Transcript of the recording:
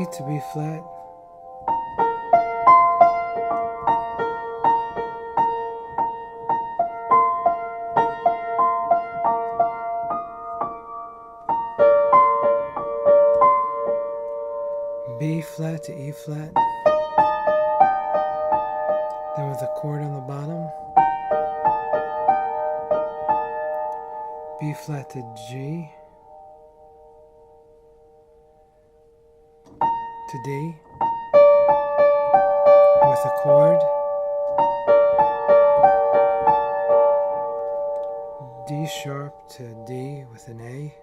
C to B flat, B flat to E flat, then with a chord on the bottom, B flat to G, to D, with a chord, D sharp to D with an A,